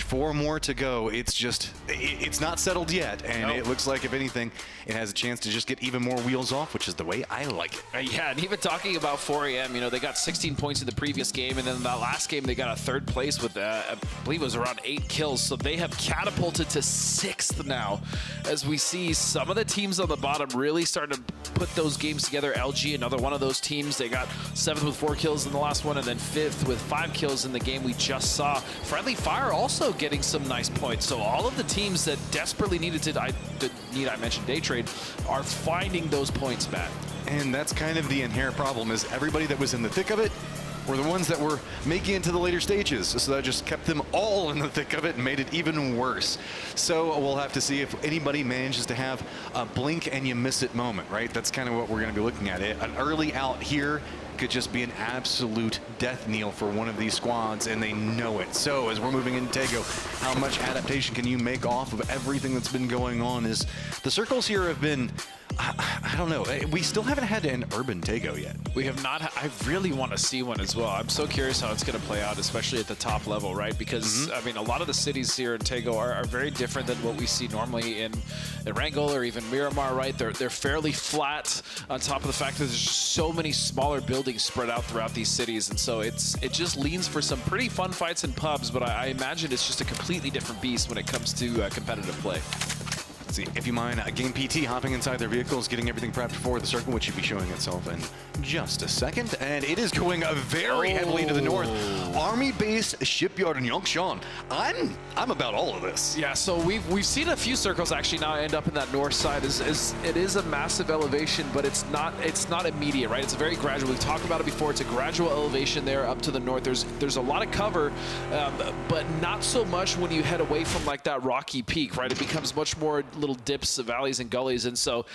4 more to go. It's not settled yet, and it looks like, if anything, it has a chance to just get even more wheels off, which is the way I like it. Yeah, and even talking about 4 AM, you know, they got 16 points in the previous game, and then in that last game, they got a 3rd place with, I believe it was around 8 kills. So they have catapulted to 6th now, as we see some of the teams on the bottom really starting to put those games together. LG, another one of those teams, they got 7th with 4 kills in the last one, and then 5th with 5 kills in the game we just saw. Friendly Fire also getting some nice points. So all of the teams that desperately needed to, I mentioned day trade, are finding those points, Matt. And that's kind of the inherent problem, is everybody that was in the thick of it were the ones that were making it to the later stages. So that just kept them all in the thick of it and made it even worse. So we'll have to see if anybody manages to have a blink and you miss it moment, right? That's kind of what we're going to be looking at. An early out here could just be an absolute death knell for one of these squads, and they know it. So as we're moving into Tego, how much adaptation can you make off of everything that's been going on? Is the circles here have been, I don't know. We still haven't had an urban Tego yet. We have not. I really want to see one as well. I'm so curious how it's going to play out, especially at the top level, right? Because, I mean, a lot of the cities here in Tego are very different than what we see normally in Wrangell or even Miramar, right? They're fairly flat, on top of the fact that there's just so many smaller buildings spread out throughout these cities. And so it just leans for some pretty fun fights in pubs, but I imagine it's just a completely different beast when it comes to competitive play. Let's see, if you mind, Game PT hopping inside their vehicles, getting everything prepped for the circle, which should be showing itself in just a second. And it is going very heavily to the north. Army-based shipyard in Yongshan. I'm about all of this. Yeah, so we've seen a few circles actually now end up in that north side. It is a massive elevation, but it's not immediate, right? It's very gradual. We've talked about it before. It's a gradual elevation there up to the north. There's a lot of cover, but not so much when you head away from like that rocky peak, right? It becomes much more little dips, valleys, and gullies, and so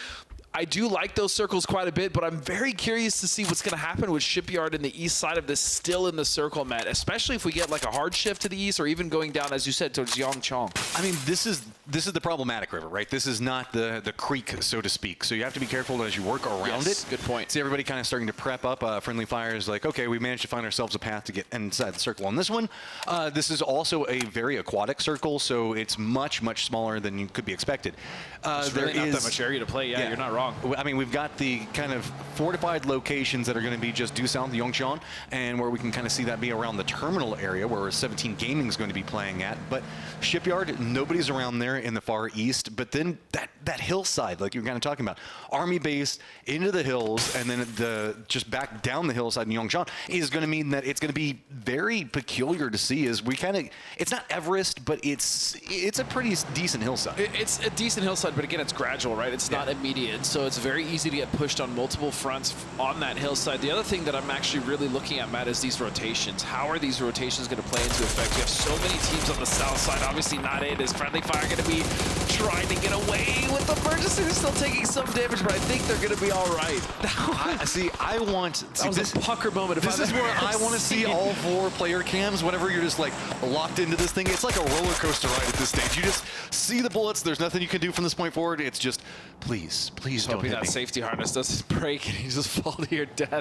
I do like those circles quite a bit, but I'm very curious to see what's going to happen with Shipyard in the east side of this, still in the circle, Matt, especially if we get like a hard shift to the east or even going down, as you said, towards Yongchong. I mean, this is the problematic river, right? This is not the creek, so to speak. So you have to be careful as you work around it. Good point. See everybody kind of starting to prep up. Friendly Fire is like, okay, we managed to find ourselves a path to get inside the circle on this one. This is also a very aquatic circle, so it's much, much smaller than you could be expected. There's really not that much area to play. Yeah, you're not wrong. I mean, we've got the kind of fortified locations that are going to be just due south of Yongshan, and where we can kind of see that be around the terminal area where 17 Gaming is going to be playing at. But Shipyard, nobody's around there in the far east. But then that hillside, like you're kind of talking about, army base into the hills, and then just back down the hillside in Yongshan is going to mean that it's going to be very peculiar to see. As we kind of, it's not Everest, but it's a pretty decent hillside. It's a decent hillside, but again, it's gradual, right? It's not immediate, so it's very easy to get pushed on multiple fronts on that hillside. The other thing that I'm actually really looking at, Matt, is these rotations. How are these rotations going to play into effect? You have so many teams on the south side. Obviously not it. Is Friendly Fire going to be trying to get away with the emergency? They're still taking some damage, but I think they're going to be all right. That was a pucker moment. This is where I want to see all 4 player cams. Whenever you're just like locked into this thing, it's like a roller coaster ride at this stage. You just see the bullets. There's nothing you can do from this point forward. It's just, please don't hit me. That safety harness doesn't break and you just fall to your death.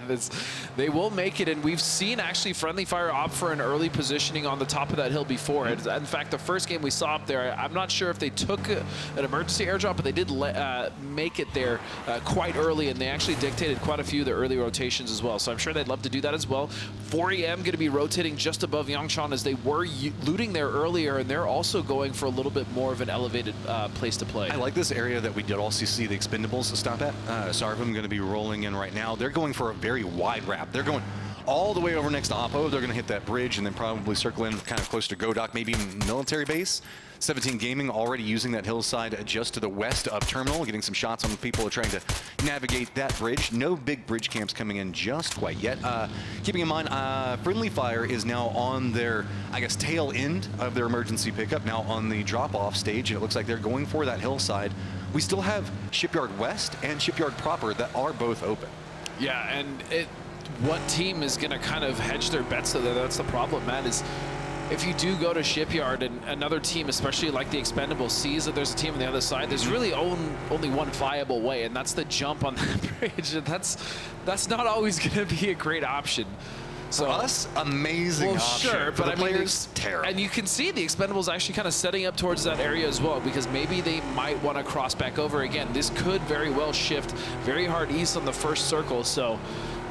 They will make it, and we've seen actually Friendly Fire opt for an early positioning on the top of that hill before. In fact, the first game we saw up there, I'm not sure if they took an emergency airdrop, but they did make it there quite early, and they actually dictated quite a few of the early rotations as well. So I'm sure they'd love to do that as well. 4EM going to be rotating just above Yongshan, as they were looting there earlier, and they're also going for a little bit more of an elevated place to play. I like this area that we did also see the Expendables stop at. Sarvum going to be rolling in right now. They're going for a very wide wrap. They're going all the way over next to Oppo. They're going to hit that bridge and then probably circle in kind of close to Godok, maybe military base. 17 Gaming already using that hillside just to the west of Terminal, getting some shots on the people trying to navigate that bridge. No big bridge camps coming in just quite yet. Keeping in mind, Friendly Fire is now on their, I guess, tail end of their emergency pickup, now on the drop-off stage, and it looks like they're going for that hillside. We still have Shipyard West and Shipyard proper that are both open. Yeah, and what team is going to kind of hedge their bets? That's the problem, Matt, is if you do go to Shipyard and another team, especially like the Expendables, sees that there's a team on the other side, there's really only one viable way, and that's the jump on that bridge. And that's not always going to be a great option. So for us, amazing option. Sure, for but the I mean, players, terrible. And you can see the Expendables actually kind of setting up towards that area as well, because maybe they might want to cross back over again. This could very well shift very hard east on the first circle. So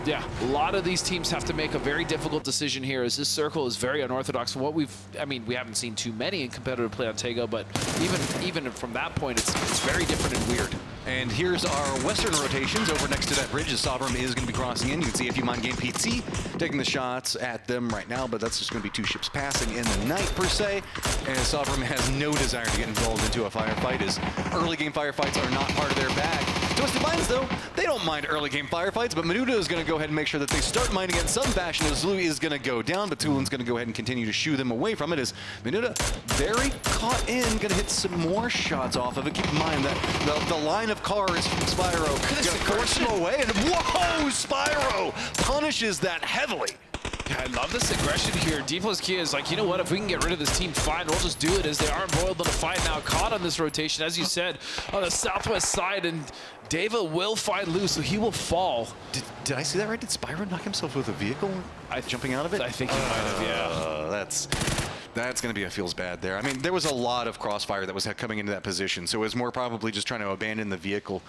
yeah, a lot of these teams have to make a very difficult decision here, as this circle is very unorthodox. What we haven't seen too many in competitive play on Tego, but even from that point, it's very different and weird. And here's our western rotations over next to that bridge as Sovereign is going to be crossing in. You can see if you mind game PT taking the shots at them right now, but that's just going to be two ships passing in the night per se. And Sovereign has no desire to get involved into a firefight, as early game firefights are not part of their bag. Twisted Minds, though, they don't mind early game firefights, but Menuda is going to go ahead and make sure that they start mining in some fashion, as Louis is going to go down, but Tulin's going to go ahead and continue to shoo them away from it, as Menuda very caught in, going to hit some more shots off of it. Keep in mind that the line of cars from Spyro going to force him away, and whoa, Spyro punishes that heavily. Yeah, I love this aggression here. D plus Kia is like, you know what, if we can get rid of this team, fine, we'll just do it, as they are embroiled in a fight now, caught on this rotation, as you said, on the southwest side, and Deva will find Lou, so he will fall. Did I see that right? Did Spyro knock himself with a vehicle jumping out of it? I think he might have, yeah. That's going to be a feels bad there. I mean, there was a lot of crossfire that was coming into that position, so it was more probably just trying to abandon the vehicle.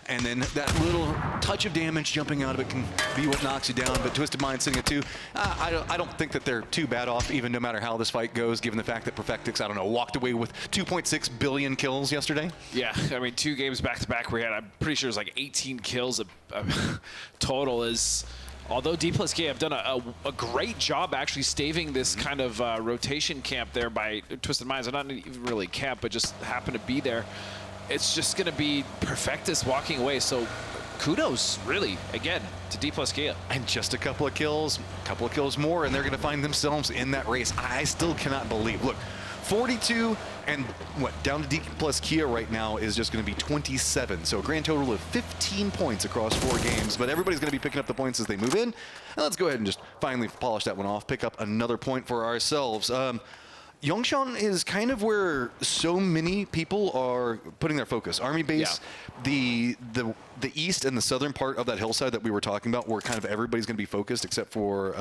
And then that little touch of damage jumping out of it can be what knocks you down. But Twisted Mind sitting at 2. I don't think that they're too bad off, even no matter how this fight goes, given the fact that Perfectix, I don't know, walked away with 2.6 billion kills yesterday. Yeah, I mean, 2 games back-to-back we had, I'm pretty sure it was like 18 kills total. Is although D plus K have done a great job actually staving this kind of rotation camp there by Twisted Minds. They're not even really camp, but just happen to be there. It's just going to be Perfectus walking away. So kudos, really, again, to D plus Kia. And just a couple of kills more, and they're going to find themselves in that race. I still cannot believe. Look, 42 and what, down to D plus Kia right now is just going to be 27. So a grand total of 15 points across 4 games. But everybody's going to be picking up the points as they move in. And let's go ahead and just finally polish that one off, pick up another point for ourselves. Yongshan is kind of where so many people are putting their focus. Army base, yeah. The east and the southern part of that hillside that we were talking about, where kind of everybody's going to be focused except for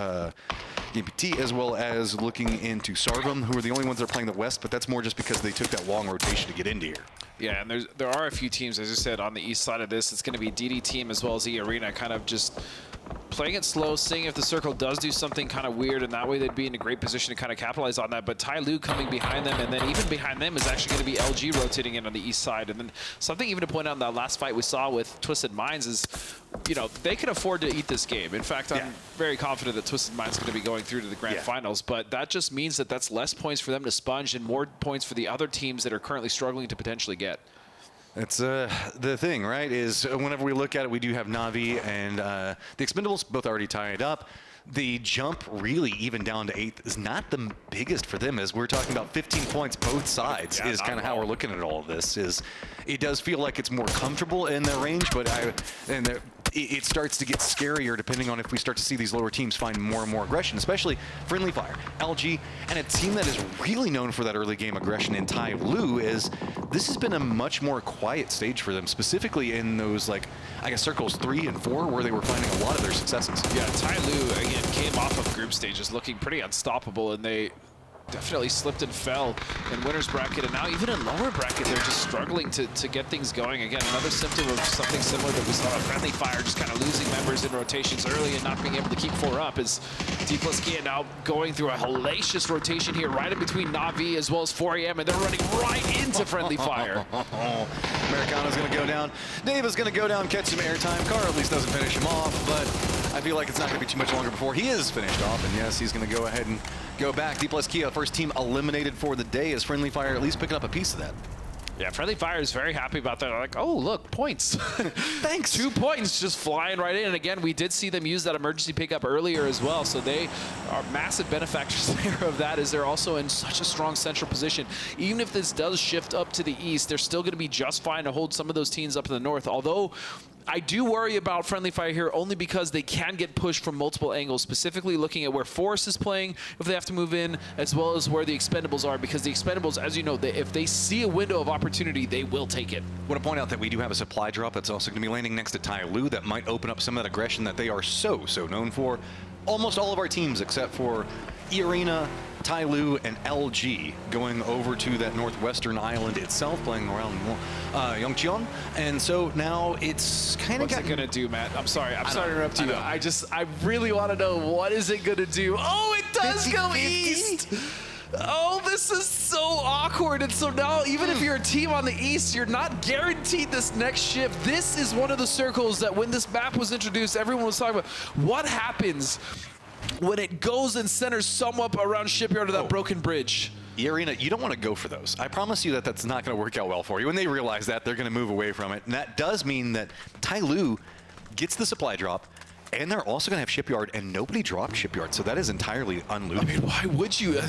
GPT, as well as looking into Sarvam, who are the only ones that are playing the west, but that's more just because they took that long rotation to get into here. Yeah, and there are a few teams, as you said, on the east side of this. It's going to be DD team as well as E Arena, kind of just playing it slow, seeing if the circle does do something kind of weird, and that way they'd be in a great position to kind of capitalize on that. But Tai Lu coming behind them, and then even behind them is actually going to be LG rotating in on the east side. And then something even to point out in that last fight we saw with Twisted Minds is, you know, they can afford to eat this game. In fact, I'm very confident that Twisted Minds is going to be going through to the grand finals, but that just means that that's less points for them to sponge and more points for the other teams that are currently struggling to potentially get. That's the thing, right, is whenever we look at it, we do have Na'Vi and the Expendables both already tied up. The jump really even down to 8th is not the biggest for them, as we're talking about 15 points both sides is kind of how we're looking at all of this. Is it does feel like it's more comfortable in their range, but it starts to get scarier depending on if we start to see these lower teams find more and more aggression, especially Friendly Fire, LG, and a team that is really known for that early game aggression in Tai Lu. Is this has been a much more quiet stage for them, specifically in those, like, I guess circles 3 and 4, where they were finding a lot of their successes. Yeah, Tai Lu again came off of group stages looking pretty unstoppable, and they definitely slipped and fell in winner's bracket, and now even in lower bracket they're just struggling to get things going. Again, another symptom of something similar that we saw at Friendly Fire, just kind of losing members in rotations early and not being able to keep 4 up. Is D plus Kia now going through a hellacious rotation here right in between Na'Vi as well as 4AM, and they're running right into Friendly Fire. Americano's going to go down. Dave is going to go down, catch some airtime. Carr at least doesn't finish him off, but I feel like it's not going to be too much longer before he is finished off. And yes, he's going to go ahead and go back. D plus Kia, first team eliminated for the day, as Friendly Fire at least picking up a piece of that. Yeah, Friendly Fire is very happy about that. They're like, oh, look, points. Thanks. 2 points just flying right in. And again, we did see them use that emergency pickup earlier as well. So they are massive benefactors there of that, as they're also in such a strong central position. Even if this does shift up to the east, they're still going to be just fine to hold some of those teams up in the north. Although I do worry about Friendly Fire here only because they can get pushed from multiple angles, specifically looking at where Forest is playing if they have to move in, as well as where the Expendables are, because the Expendables, as you know, if they see a window of opportunity, they will take it. I want to point out that we do have a supply drop that's also going to be landing next to Tai Lu that might open up some of that aggression that they are so known for. almost all of our teams except for E-Arena, Tyloo, and LG going over to that northwestern island itself, playing around Yongcheon. And so now it's kind of What's it gonna do, Matt? I'm sorry to interrupt you. I really want to know, what is it gonna do? Oh, it does go east! Oh, this is so awkward. And so now, even if you're a team on the east, you're not guaranteed this next shift. This is one of the circles that when this map was introduced, everyone was talking about what happens when it goes and centers somewhat around Shipyard or that broken bridge. E-Arena, you don't want to go for those. I promise you that that's not going to work out well for you. When they realize that, they're going to move away from it. And that does mean that Tyloo gets the supply drop, and they're also going to have Shipyard, and nobody dropped Shipyard, so that is entirely unlootable. I mean, why would you?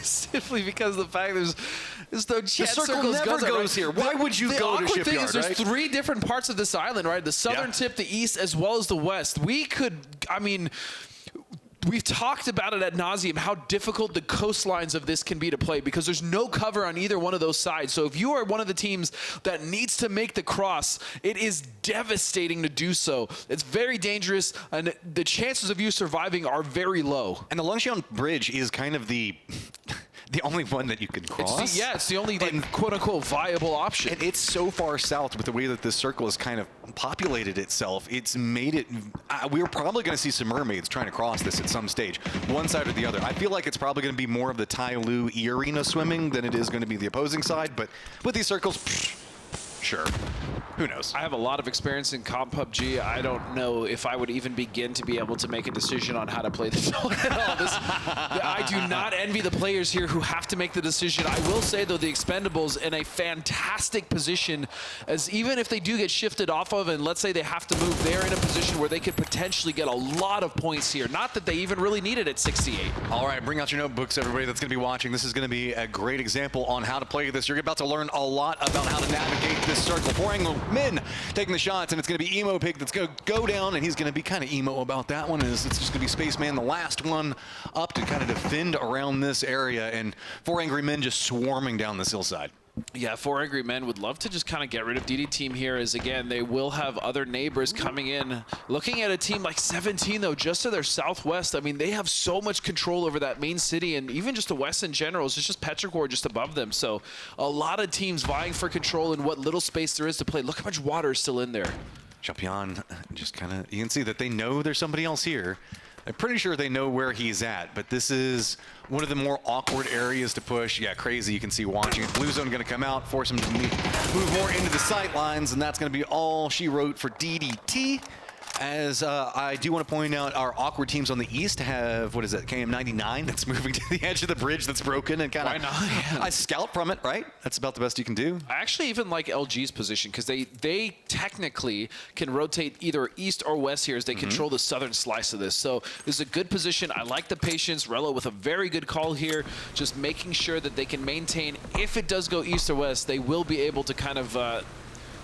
Simply because of the fact there's no chance. The circle never goes here. Why would you go to Shipyard, The awkward thing is there's right? 3 different parts of this island, right? The southern tip, the east, as well as the west. We could, I mean, we've talked about it ad nauseum, how difficult the coastlines of this can be to play because there's no cover on either one of those sides. So if you are one of the teams that needs to make the cross, it is devastating to do so. It's very dangerous, and the chances of you surviving are very low. And the Longxian Bridge is kind of the only one that you can cross. It's the only like, quote-unquote viable option. And it's so far south with the way that this circle has kind of populated itself. It's made it... we're probably going to see some mermaids trying to cross this at some stage, one side or the other. I feel like it's probably going to be more of the Tyloo E-Arena swimming than it is going to be the opposing side, but with these circles, sure. Who knows? I have a lot of experience in comp PUBG. I don't know if I would even begin to be able to make a decision on how to play this at all. I do not envy the players here who have to make the decision. I will say, though, the Expendables in a fantastic position, as even if they do get shifted off of, and let's say they have to move, they're in a position where they could potentially get a lot of points here. Not that they even really need it at 68. All right, bring out your notebooks, everybody that's going to be watching. This is going to be a great example on how to play this. You're about to learn a lot about how to navigate this circle. 4 angle men taking the shots, and it's going to be Emo Pig that's going to go down, and he's going to be kind of emo about that one. It's just going to be Spaceman, the last one up to kind of defend around this area, and 4 angry men just swarming down this hillside. Yeah, 4 angry men would love to just kind of get rid of DD Team here, as again, they will have other neighbors coming in. Looking at a team like 17, though, just to their southwest, I mean, they have so much control over that main city, and even just the west in general. It's just Petrichor just above them. So a lot of teams vying for control in what little space there is to play. Look how much water is still in there. Champion just kind of, you can see that they know there's somebody else here. I'm pretty sure they know where he's at, but this is one of the more awkward areas to push. Yeah, crazy. You can see watching it. Blue zone going to come out, force him to move more into the sight lines, and that's going to be all she wrote for DDT. As I do want to point out, our awkward teams on the east have, what is it, KM99 that's moving to the edge of the bridge that's broken and kind of... Why not? Yeah. I scout from it, right? That's about the best you can do. I actually even like LG's position because they technically can rotate either east or west here as they control the southern slice of this. So this is a good position. I like the patience. Rello with a very good call here, just making sure that they can maintain. If it does go east or west, they will be able to kind of...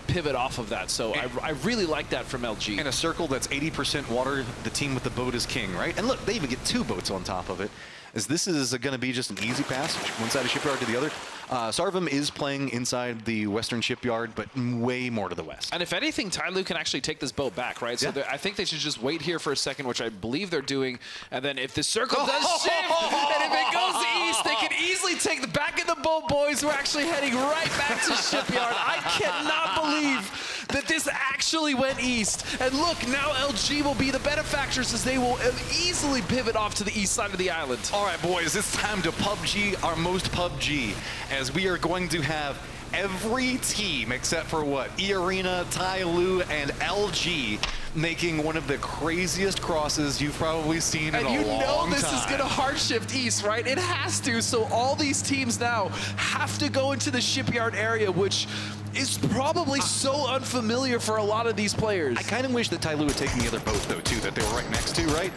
pivot off of that. So I really like that from LG. In a circle that's 80% water, the team with the boat is king, right? And look, they even get 2 boats on top of it. As this is going to be just an easy pass, one side of Shipyard to the other. Sarvam is playing inside the western Shipyard, but way more to the west. And if anything, Tyloo can actually take this boat back, right? So I think they should just wait here for a second, which I believe they're doing. And then if the circle does shift, and if it goes east, they can easily take the back of the boat, boys. We're actually heading right back to Shipyard. I cannot believe that this actually went east. And look, now LG will be the benefactors as they will easily pivot off to the east side of the island. All right, boys, it's time to PUBG our most PUBG, as we are going to have every team except for what? E-Arena, Tyloo, and LG making one of the craziest crosses you've probably seen in a long time. And you know this is going to hard shift east, right? It has to. So all these teams now have to go into the Shipyard area, which is probably so unfamiliar for a lot of these players. I kind of wish that Tyloo had taken the other boat, though, too, that they were right next to, right?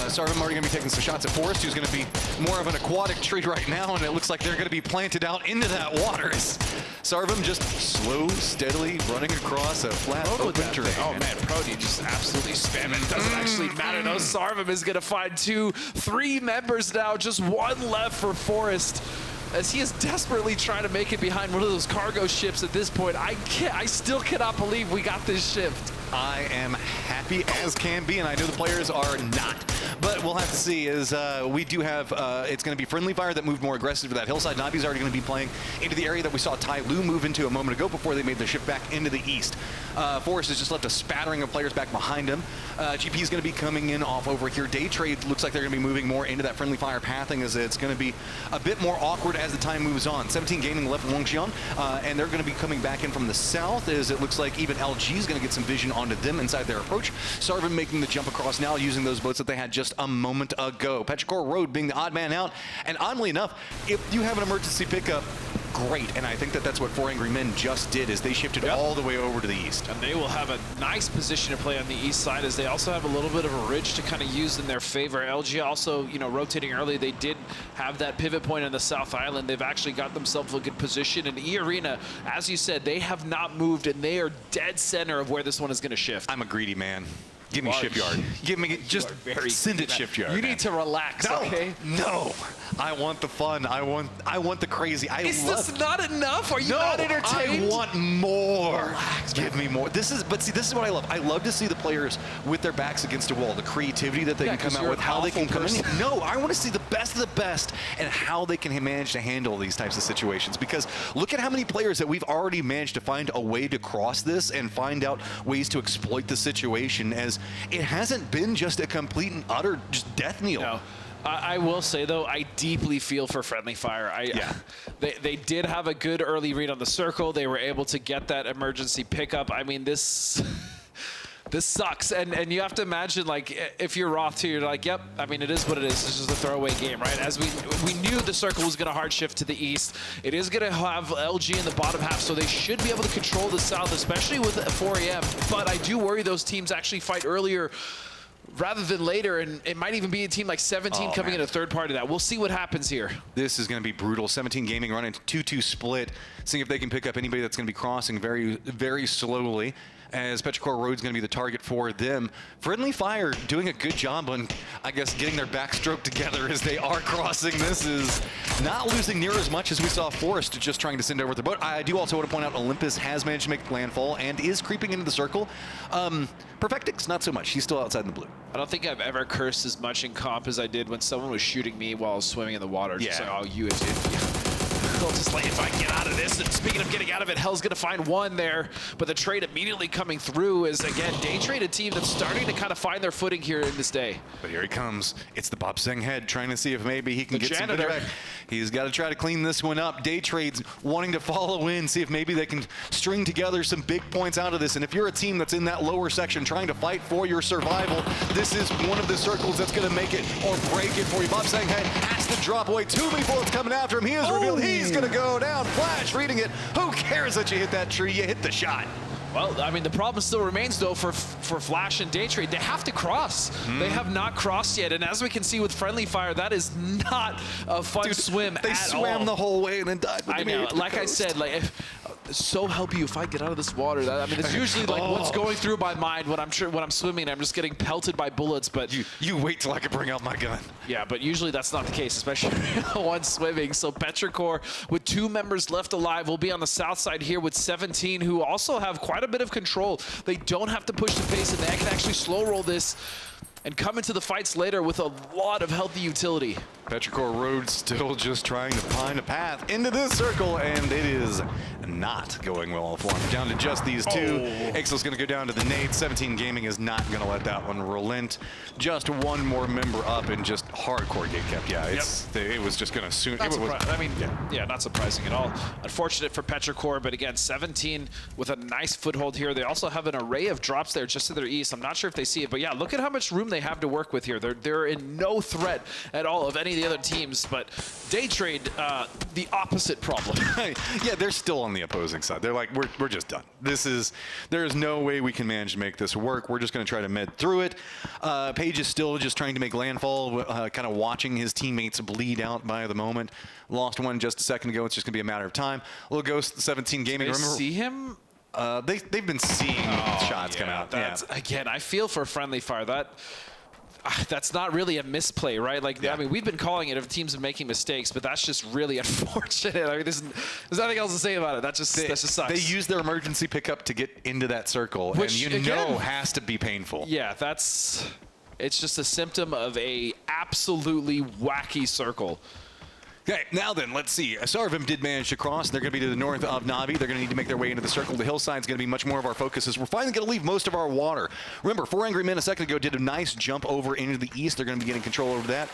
Sarvam already going to be taking some shots at Forrest, who's going to be more of an aquatic tree right now, and it looks like they're going to be planted out into that water. Sarvam just slow, steadily running across a flat open terrain. Oh, man, Prody just absolutely spamming. It doesn't actually matter, though. Sarvam is going to find 2, 3 members now, just 1 left for Forrest, as he is desperately trying to make it behind one of those cargo ships at this point. I still cannot believe we got this shift. I am happy as can be, and I know the players are not. But we'll have to see as we do have, it's going to be Friendly Fire that moved more aggressive to that hillside. Navi's already going to be playing into the area that we saw Tai Lu move into a moment ago before they made the shift back into the east. Forrest has just left a spattering of players back behind him. GP is going to be coming in off over here. Day Trade looks like they're going to be moving more into that Friendly Fire pathing as it's going to be a bit more awkward as the time moves on. 17 Gaming left Wangxian, and they're going to be coming back in from the south as it looks like even LG is going to get some vision onto them inside their approach. Sarvin making the jump across now using those boats that they had just a moment ago. Petrichor Road being the odd man out, and oddly enough, if you have an emergency pickup, great, and I think that that's what Four Angry Men just did, is they shifted all the way over to the east. And they will have a nice position to play on the east side, as they also have a little bit of a ridge to kind of use in their favor. LG also, you know, rotating early. They did have that pivot point on the South Island. They've actually got themselves a good position. And E Arena, as you said, they have not moved, and they are dead center of where this one is going to shift. I'm a great man. Give me Shipyard. Give me, just send it Shipyard. You need to relax, okay? No, I want the fun. I want the crazy. Is this not enough? Are you not entertained? I want more. Relax, give me more. This is what I love. I love to see the players with their backs against a wall, the creativity that they can come out with, how they can come in. No, I want to see the best of the best and how they can manage to handle these types of situations, because look at how many players that we've already managed to find a way to cross this and find out ways to exploit the situation, as it hasn't been just a complete and utter just death knell. No. I will say, though, I deeply feel for Friendly Fire. They did have a good early read on the circle. They were able to get that emergency pickup. I mean, this sucks. And you have to imagine, like, if you're Roth too, you're like, yep, I mean, it is what it is. It's just a throwaway game, right? As we knew the circle was going to hard shift to the east. It is going to have LG in the bottom half, so they should be able to control the south, especially with 4 AM. But I do worry those teams actually fight earlier rather than later, and it might even be a team like 17 coming in a third part of that. We'll see what happens here. This is going to be brutal. 17 Gaming running 2-2 split, seeing if they can pick up anybody that's going to be crossing very, very slowly, as Petrichor Road's going to be the target for them. Friendly Fire doing a good job on, I guess, getting their backstroke together as they are crossing. This is not losing near as much as we saw Forrest just trying to send over the boat. I do also want to point out Olympus has managed to make landfall and is creeping into the circle. Perfectix, not so much. He's still outside in the blue. I don't think I've ever cursed as much in comp as I did when someone was shooting me while I was swimming in the water. Just like, oh, you idiot. Just like, if I get out of this, and speaking of getting out of it, Hell's going to find one there, but the trade immediately coming through is, again, Day Trade, a team that's starting to kind of find their footing here in this day. But here he comes. It's the Bob Seng head trying to see if maybe he can get some back. He's got to try to clean this one up. Day Trade's wanting to follow in, see if maybe they can string together some big points out of this. And if you're a team that's in that lower section trying to fight for your survival, this is one of the circles that's going to make it or break it for you. Bob Seng head has to drop away. 2 bullets coming after him. He is revealed. He's going to go down. Flash reading it. Who cares that you hit that tree? You hit the shot. Well, I mean, the problem still remains, though, for Flash and Day Trade. They have to cross. They have not crossed yet. And as we can see with Friendly Fire, that is not a fun swim at all. They swam the whole way and then died. I know. Like I said, like, so help you if I get out of this water. I mean, it's usually like what's going through my mind when I'm swimming. I'm just getting pelted by bullets. But you wait till I can bring out my gun. Yeah, but usually that's not the case, especially one swimming. So Petrichor, with 2 members left alive, will be on the south side here with 17, who also have quite a bit of control. They don't have to push the pace, and they can actually slow roll this and come into the fights later with a lot of healthy utility. Petrichor Road still just trying to find a path into this circle, and it is not going well for him. Down to just these 2. Ixel's going to go down to the nade. 17 Gaming is not going to let that one relent. Just 1 more member up and just hardcore gate kept. Yeah, it was just going to soon. Not surprising at all. Unfortunate for Petrichor, but again, 17 with a nice foothold here. They also have an array of drops there just to their east. I'm not sure if they see it, but yeah, look at how much room they have to work with here. They're in no threat at all of any of the other teams, but Day Trade, the opposite problem. Yeah, they're still on the opposing side. They're like, we're just done. There is no way we can manage to make this work. We're just going to try to med through it. Page is still just trying to make landfall, kind of watching his teammates bleed out by the moment. Lost one just a second ago. It's just going to be a matter of time. Little Ghost, 17 Gaming. Did they see him? They've been seeing shots come out. Again, I feel for Friendly Fire. That's not really a misplay, right? Like, I mean, we've been calling it if teams are making mistakes, but that's just really unfortunate. I mean, there's nothing else to say about it. That just sucks. They use their emergency pickup to get into that circle, which, and has to be painful. Yeah, that's It's just a symptom of a absolutely wacky circle. Okay, now then, let's see. Sarvim did manage to cross. They're going to be to the north of Navi. They're going to need to make their way into the circle. The hillside's going to be much more of our focus as we're finally going to leave most of our water. Remember, 4 Angry Men a second ago did a nice jump over into the east. They're going to be getting control over that.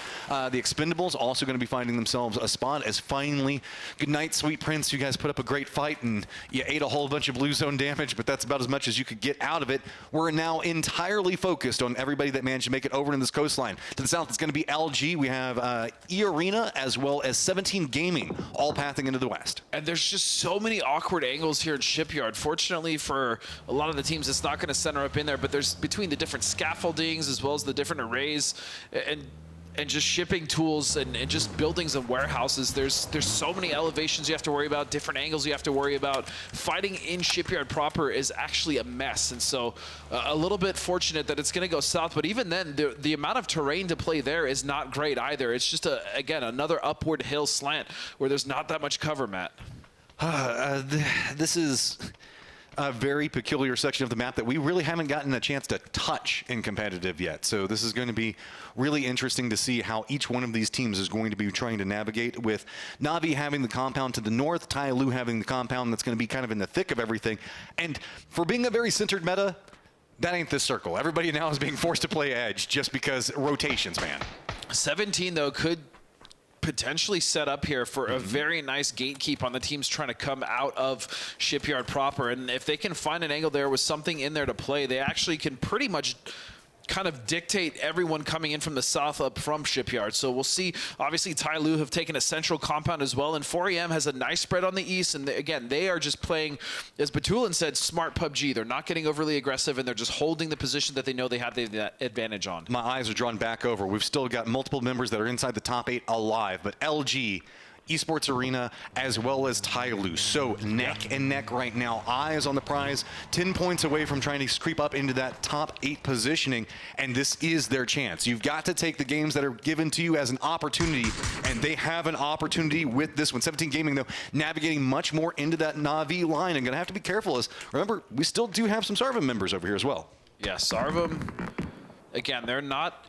The Expendables also going to be finding themselves a spot as finally, good night, Sweet Prince. You guys put up a great fight, and you ate a whole bunch of blue zone damage, but that's about as much as you could get out of it. We're now entirely focused on everybody that managed to make it over in this coastline. To the south, it's going to be LG. We have E-Arena as well as 17 Gaming, all pathing into the west. And there's just so many awkward angles here in Shipyard. Fortunately for a lot of the teams, it's not going to center up in there, but there's between the different scaffoldings as well as the different arrays and just shipping tools and just buildings and warehouses, there's so many elevations you have to worry about, different angles you have to worry about. Fighting in Shipyard proper is actually a mess, and so a little bit fortunate that it's going to go south, but even then, the amount of terrain to play there is not great either. It's just, again, another upward hill slant where there's not that much cover, Matt. This is a very peculiar section of the map that we really haven't gotten a chance to touch in competitive yet. So this is going to be really interesting to see how each one of these teams is going to be trying to navigate, with Navi having the compound to the north, Tyloo having the compound that's going to be kind of in the thick of everything. And for being a very centered meta, that ain't this circle. Everybody now is being forced to play edge just because rotations, man. 17, though, could potentially set up here for a very nice gatekeep on the teams trying to come out of Shipyard proper. And if they can find an angle there with something in there to play, they actually can pretty much kind of dictate everyone coming in from the south up from Shipyard. So we'll see. Obviously, Tyloo have taken a central compound as well, and 4EM has a nice spread on the east. And again, they are just playing, as Batulin said, smart PUBG. They're not getting overly aggressive, and they're just holding the position that they know they have the advantage on. My eyes are drawn back over. We've still got multiple members that are inside the top 8 alive, but LG, Esports Arena, as well as Tyloo. So neck and neck right now. Eyes on the prize, 10 points away from trying to creep up into that top 8 positioning, and this is their chance. You've got to take the games that are given to you as an opportunity, and they have an opportunity with this one. 17 Gaming, though, navigating much more into that Navi line, and going to have to be careful as, remember, we still do have some Sarvim members over here as well. Yeah, Sarvim, again, they're not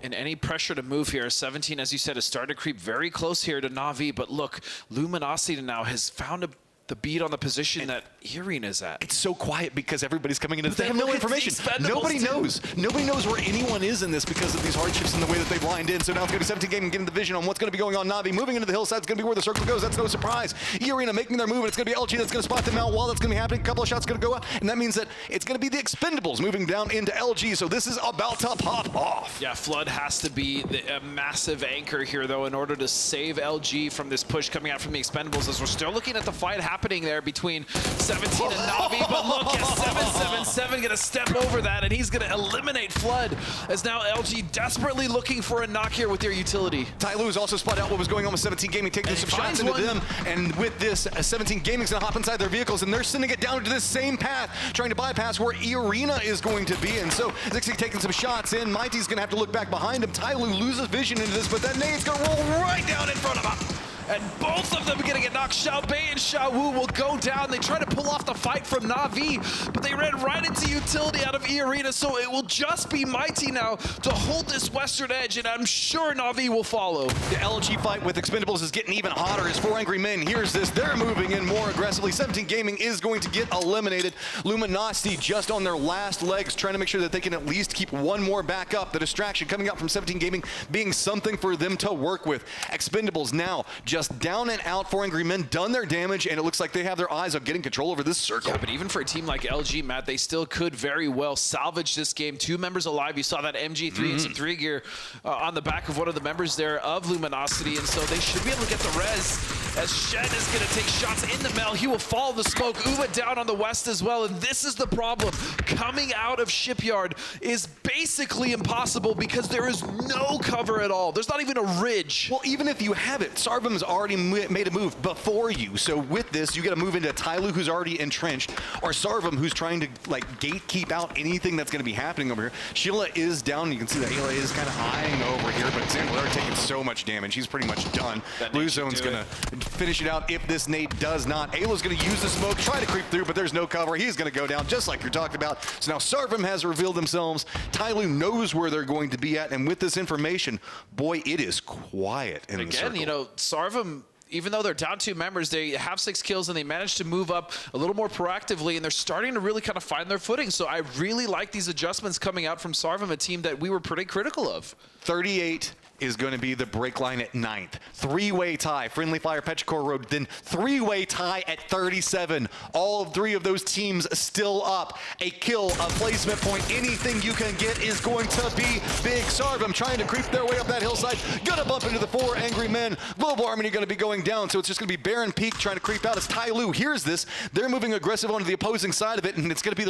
in any pressure to move here. 17, as you said, has started to creep very close here to Navi, but look, Luminosity now has found the beat on the position that E-Arena is at. It's so quiet because everybody's coming into this. They have no information. Nobody knows. Nobody knows where anyone is in this because of these hardships and the way that they've lined in. So now it's going to be 17 Gaming getting the vision on what's going to be going on. Navi moving into the hillside. It's going to be where the circle goes. That's no surprise. E-Arena making their move, and it's going to be LG that's going to spot them out. While that's going to be happening, a couple of shots going to go out, and that means that it's going to be the Expendables moving down into LG. So this is about to pop off. Yeah, Flood has to be a massive anchor here, though, in order to save LG from this push coming out from the Expendables, as we're still looking at the fight happening there between 17 and Navi. But look, at 777 going to step over that, and he's going to eliminate Flood, as now LG desperately looking for a knock here with their utility. Tyloo has also spotted out what was going on with 17 Gaming, taking some shots into them, and with this, 17 Gaming's going to hop inside their vehicles, and they're sending it down to this same path, trying to bypass where E-Arena is going to be, and so Zixi taking some shots in. Mighty's going to have to look back behind him. Tyloo loses vision into this, but that nade's going to roll right down in front of him. And both of them are going to get knocked. Xiaobei and Xiaowu will go down. They try to pull off the fight from Navi, but they ran right into utility out of E-Arena, so it will just be Mighty now to hold this western edge, and I'm sure Navi will follow. The LG fight with Expendables is getting even hotter as 4 Angry Men hears this. They're moving in more aggressively. 17 Gaming is going to get eliminated. Luminosity just on their last legs, trying to make sure that they can at least keep one more back up. The distraction coming out from 17 Gaming being something for them to work with. Expendables now just down and out. 4 Angry Men done their damage, and it looks like they have their eyes on getting control over this circle. Yeah, but even for a team like LG, Matt, they still could very well salvage this game. 2 members alive. You saw that MG3 and some 3 gear on the back of one of the members there of Luminosity, and so they should be able to get the res, as Shen is going to take shots in the Mel. He will follow the smoke. Uva down on the west as well, and this is the problem. Coming out of Shipyard is basically impossible because there is no cover at all. There's not even a ridge. Well, even if you have it, Sarvim's already made a move before you. So with this, you got to move into Tyloo, who's already entrenched, or Sarvim, who's trying to like gatekeep out anything that's going to be happening over here. Sheila is down. You can see that Ayla is kind of eyeing over here, but Xandler taking so much damage. He's pretty much done. Blue Zone's going to finish it out if this nade does not. Ayla's going to use the smoke, try to creep through, but there's no cover. He's going to go down just like you're talking about. So now Sarvim has revealed themselves. Tyloo knows where they're going to be at, and with this information, boy, it is quiet in the circle. Again, you know, Sarvum, even though they're down 2 members, they have 6 kills and they managed to move up a little more proactively, and they're starting to really kind of find their footing. So I really like these adjustments coming out from Sarvum, a team that we were pretty critical of. 38 is going to be the break line at 9th. 3-way tie, Friendly Fire, Petrichor Road, then 3-way tie at 37. All 3 of those teams still up. A kill, a placement point, anything you can get is going to be big. Sarvum trying to creep their way up that hillside. Gonna bump into the 4 angry men. Global Harmony going to be going down, so it's just going to be Baron Peak trying to creep out as Tyloo hears this. They're moving aggressive onto the opposing side of it, and it's going to be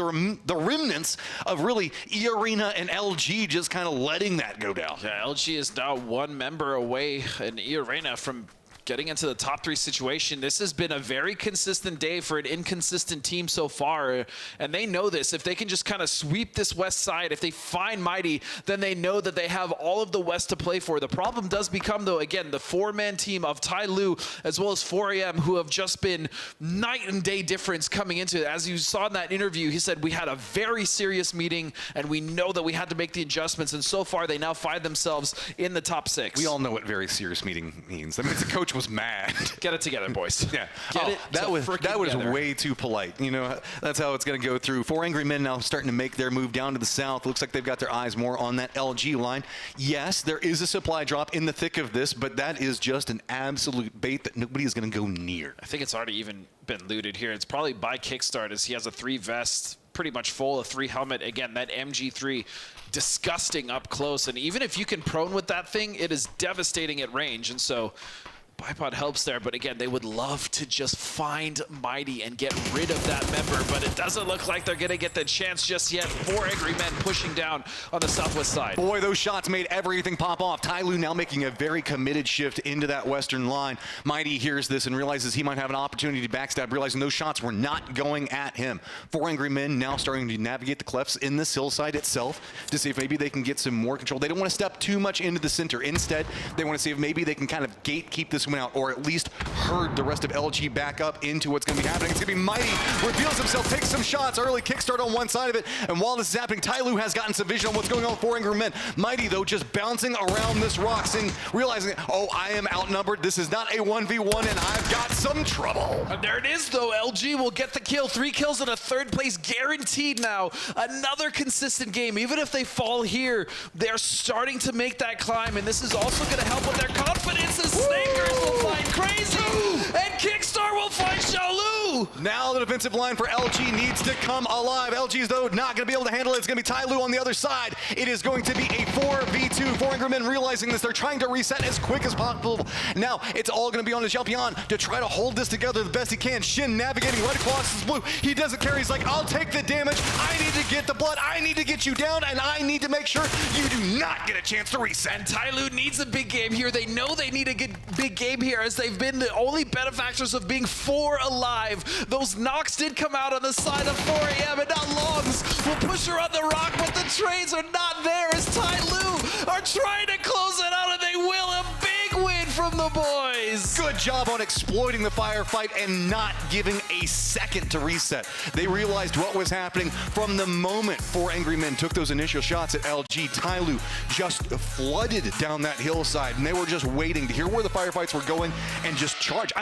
the remnants of really E-Arena and LG just kind of letting that go down. Yeah, LG is now 1 member away in E-Arena from getting into the top 3 situation. This has been a very consistent day for an inconsistent team so far, and they know this. If they can just kind of sweep this west side, if they find Mighty, then they know that they have all of the west to play for. The problem does become, though, again, the 4-man team of Tyloo as well as 4AM, who have just been night and day difference coming into it. As you saw in that interview, he said, we had a very serious meeting, and we know that we had to make the adjustments, and so far they now find themselves in the top 6. We all know what very serious meeting means. That means the coach was mad. Get it together, boys. Yeah. Get it that was together. way too polite. You know, that's how it's going to go through. 4 angry men now starting to make their move down to the south. Looks like they've got their eyes more on that LG line. Yes, there is a supply drop in the thick of this, but that is just an absolute bait that nobody is going to go near. I think it's already even been looted here. It's probably by Kickstart, as he has a 3 vest, pretty much full, a 3 helmet. Again, that MG3, disgusting up close. And even if you can prone with that thing, it is devastating at range. And so Bipod helps there, but again, they would love to just find Mighty and get rid of that member, but it doesn't look like they're going to get the chance just yet. 4 angry men pushing down on the southwest side. Boy, those shots made everything pop off. Tyloo now making a very committed shift into that western line. Mighty hears this and realizes he might have an opportunity to backstab, realizing those shots were not going at him. 4 angry men now starting to navigate the clefts in this hillside itself to see if maybe they can get some more control. They don't want to step too much into the center. Instead, they want to see if maybe they can kind of gatekeep this one out, or at least herd the rest of LG back up into what's going to be happening. It's going to be Mighty, reveals himself, takes some shots, early kickstart on one side of it, and while this is happening, Tyloo has gotten some vision on what's going on with 4 angry men. Mighty, though, just bouncing around this rock, realizing, oh, I am outnumbered. This is not a 1v1, and I've got some trouble. And there it is, though. LG will get the kill. 3 kills and a 3rd place guaranteed now. Another consistent game. Even if they fall here, they're starting to make that climb, and this is also going to help with their confidence as Snakers will find Crazy, and Kickstart will find Xiaolu. Now the defensive line for LG needs to come alive. LG's, though, not going to be able to handle it. It's going to be Tyloo on the other side. It is going to be a 4v2. 4 angry men realizing this. They're trying to reset as quick as possible. Now it's all going to be on Xiaopian to try to hold this together the best he can. Shin navigating right across his blue. He doesn't care. He's like, I'll take the damage. I need to get the blood. I need to get you down, and I need to make sure you do not get a chance to reset. And Tyloo needs a big game here. They know they need a good big game here, as they've been the only benefactors of being 4 alive. Those knocks did come out on the side of 4AM, and now Longs will push her on the rock, but the trades are not there as Tyloo are trying to close it out, and they will. A big win from the boys. Good job on exploiting the firefight and not giving a second to reset. They realized what was happening from the moment 4 angry men took those initial shots at LG. Tyloo just flooded down that hillside, and they were just waiting to hear where the firefights were going and just charge.